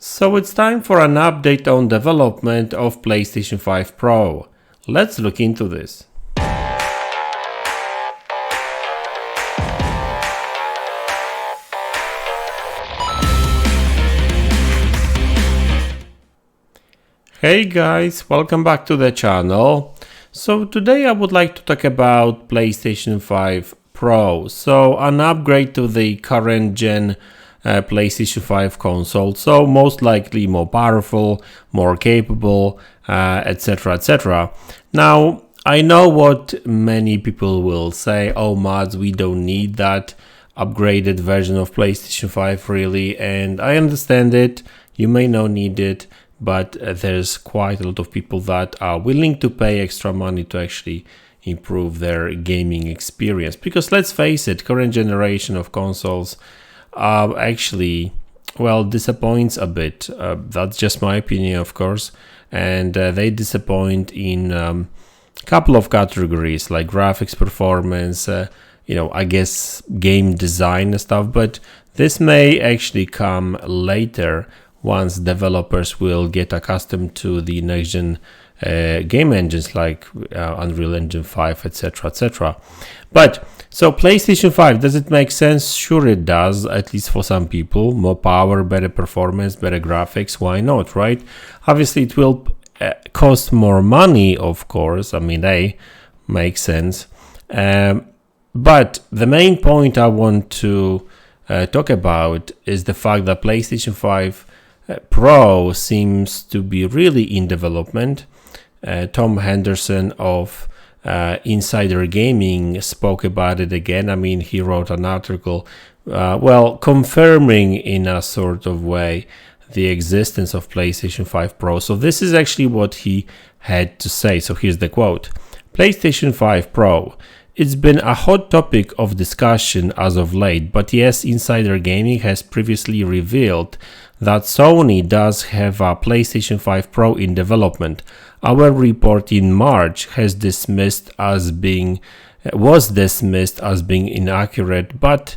So it's time for an update on development of PlayStation 5 Pro. Let's look into this. Hey guys, welcome back to the channel. So today I would like to talk about PlayStation 5 Pro. So an upgrade to the current gen PlayStation 5 console, so most likely more powerful, more capable, etc, etc. Now I know what many people will say, oh MaDz, we don't need that upgraded version of PlayStation 5 really, and I understand it, you may not need it, but there's quite a lot of people that are willing to pay extra money to actually improve their gaming experience, because let's face it, current generation of consoles actually, well, disappoints a bit. That's just my opinion, of course, and they disappoint in a couple of categories like graphics performance, I guess game design and stuff, but this may actually come later once developers will get accustomed to the next gen game engines like Unreal Engine 5, etc, etc. But so PlayStation 5, does it make sense? Sure it does, at least for some people. More power, better performance, better graphics, why not, right? Obviously it will cost more money, of course, I mean, they make sense. But the main point I want to talk about is the fact that PlayStation 5 Pro seems to be really in development. Tom Henderson of Insider Gaming spoke about it again. I mean, he wrote an article, confirming in a sort of way the existence of PlayStation 5 Pro. So this is actually what he had to say. So here's the quote. PlayStation 5 Pro. It's been a hot topic of discussion as of late, but yes, Insider Gaming has previously revealed that Sony does have a PlayStation 5 Pro in development. Our report in March was dismissed as being inaccurate, but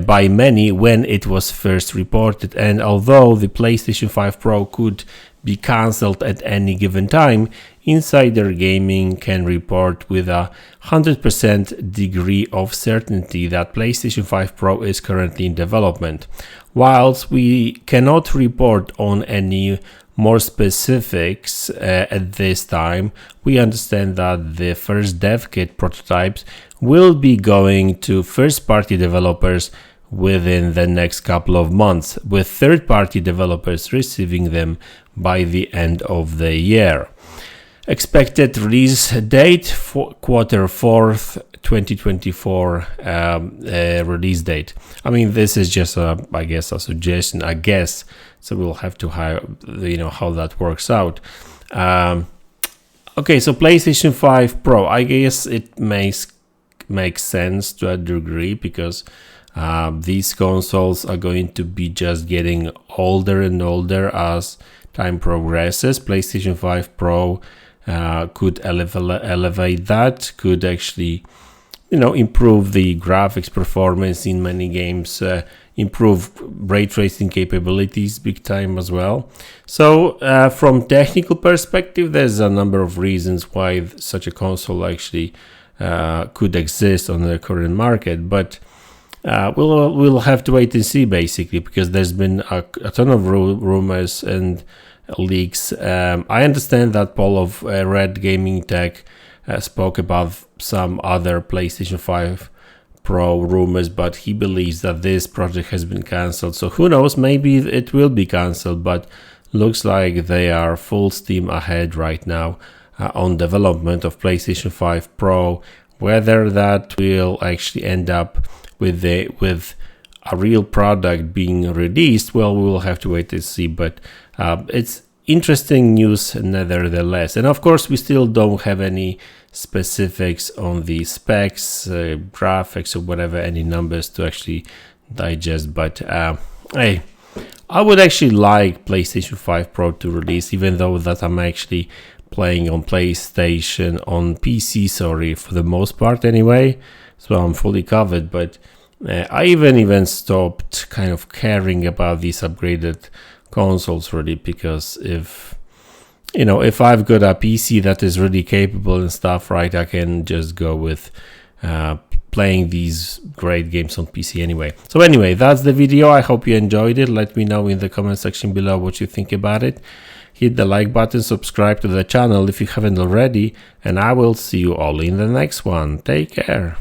by many when it was first reported. And although the PlayStation 5 Pro could be cancelled at any given time, Insider Gaming can report with a 100% degree of certainty that PlayStation 5 Pro is currently in development. Whilst we cannot report on any more specifics at this time, we understand that the first dev kit prototypes will be going to first-party developers within the next couple of months, with third-party developers receiving them by the end of the year. Expected release date for Q4 2024 release date. I mean, this is just a suggestion, I guess. So we'll have to how that works out. Okay, so PlayStation 5 Pro, I guess it makes sense to a degree, because these consoles are going to be just getting older and older as time progresses. PlayStation 5 Pro could elevate that, could actually improve the graphics performance in many games, improve ray tracing capabilities big time as well. So from technical perspective, there's a number of reasons why such a console actually could exist on the current market, but we'll have to wait and see, basically, because there's been a ton of rumors and leaks. I understand that Paul of Red Gaming Tech spoke about some other PlayStation 5 Pro rumors, but he believes that this project has been cancelled. So who knows, maybe it will be cancelled, but looks like they are full steam ahead right now on development of PlayStation 5 Pro. Whether that will actually end up with a real product being released, well, we will have to wait and see, but it's interesting news nevertheless. And of course, we still don't have any specifics on the specs, graphics, or whatever, any numbers to actually digest, but hey, I would actually like PlayStation 5 Pro to release, even though that I'm actually playing on PlayStation, on PC, sorry, for the most part anyway, so I'm fully covered. But I even stopped kind of caring about these upgraded consoles really, because if I've got a PC that is really capable and stuff, right, I can just go with playing these great games on PC anyway. So anyway, that's the video. I hope you enjoyed it. Let me know in the comment section below what you think about it. Hit the like button, subscribe to the channel if you haven't already, and I will see you all in the next one. Take care.